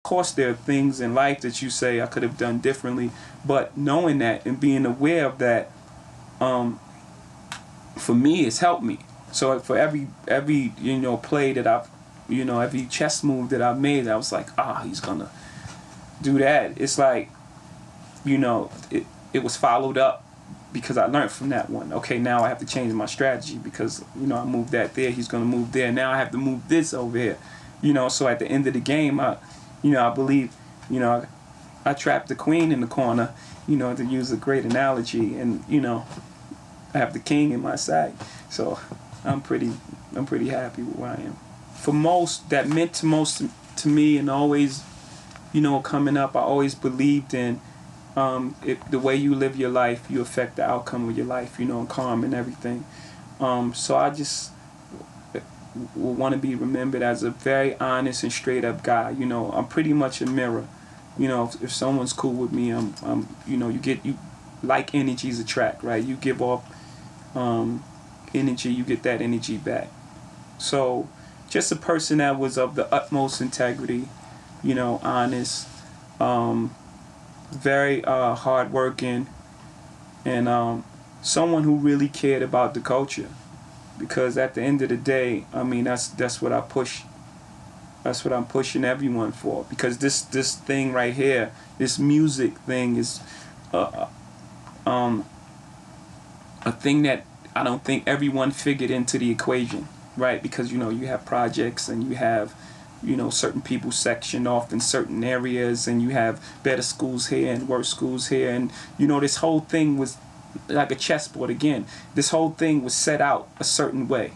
Of course, there are things in life that you say I could have done differently, but knowing that and being aware of that, um, for me, it's helped me. So for every play that I've, every chess move that I've made, I was like, he's gonna do that. It's like, it was followed up because I learned from that one. Okay, now I have to change my strategy because I moved that there. He's gonna move there. Now I have to move this over here. So at the end of the game, I believe, I trapped the queen in the corner. To use a great analogy, and I have the king in my side. So I'm pretty happy with where I am. For most, that meant to most to me, and always, coming up, I always believed in the way you live your life, you affect the outcome of your life, and karma and everything. So I just will want to be remembered as a very honest and straight up guy. I'm pretty much a mirror. If someone's cool with me, you like energies attract, right? You give off energy, you get that energy back. So just a person that was of the utmost integrity, honest, very hardworking, and someone who really cared about the culture. Because at the end of the day, I mean, that's what I push. That's what I'm pushing everyone for. Because this thing right here, this music thing is a thing that I don't think everyone figured into the equation, right? Because you have projects and you have certain people sectioned off in certain areas, and you have better schools here and worse schools here, and this whole thing was like a chessboard again. This whole thing was set out a certain way,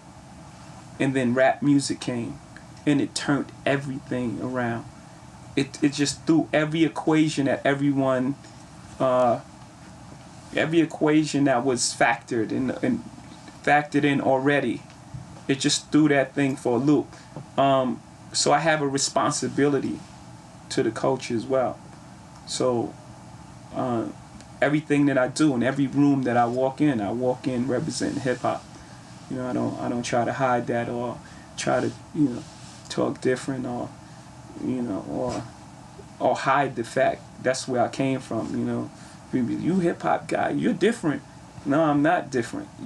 and then rap music came, and it turned everything around. It just threw every equation that everyone, every equation that was factored in already. It just threw that thing for a loop. So I have a responsibility to the culture as well. So everything that I do, in every room that I walk in representing hip hop. I don't try to hide that or try to talk different or or hide the fact that's where I came from. You hip hop guy, you're different. No, I'm not different. I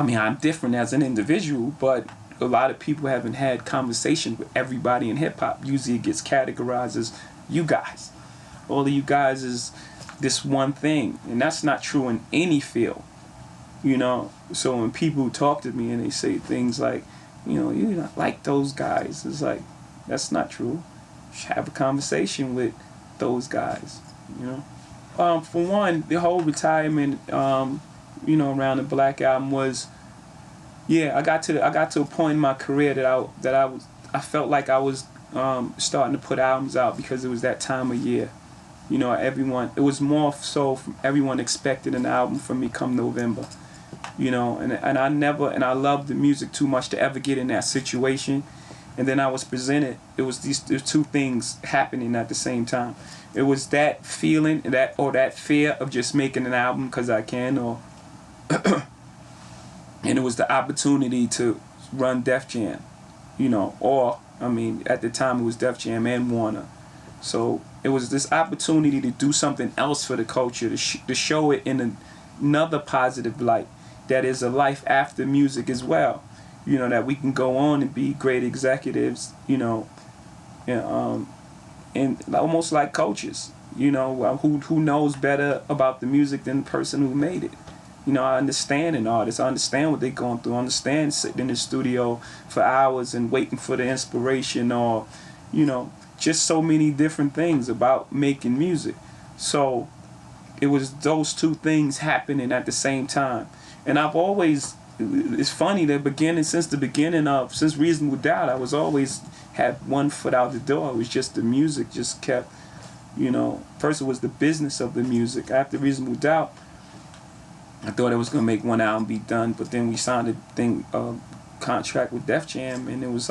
mean, I'm different as an individual, but a lot of people haven't had conversations with everybody in hip hop. Usually it gets categorized as you guys. All of you guys is this one thing, and that's not true in any field. So when people talk to me and they say things like, you're not like those guys, it's like, that's not true. You should have a conversation with those guys. For one, the whole retirement, around the Black Album was, I got to a point in my career that I felt like I was starting to put albums out because it was that time of year. It was more so from everyone expected an album from me come November. And I loved the music too much to ever get in that situation. And then I was presented, there's two things happening at the same time. It was that feeling, that fear of just making an album because I can, or and it was the opportunity to run Def Jam, at the time it was Def Jam and Warner. So it was this opportunity to do something else for the culture, to show it in another positive light, that is a life after music as well. That we can go on and be great executives, and almost like coaches, who knows better about the music than the person who made it. I understand an artist. I understand what they're going through. I understand sitting in the studio for hours and waiting for the inspiration, or, just so many different things about making music. So it was those two things happening at the same time. And I've always, it's funny that since Reasonable Doubt, I was always had one foot out the door. It was just the music just kept, first it was the business of the music. After Reasonable Doubt, I thought I was going to make one album, be done, but then we signed a contract with Def Jam, and it was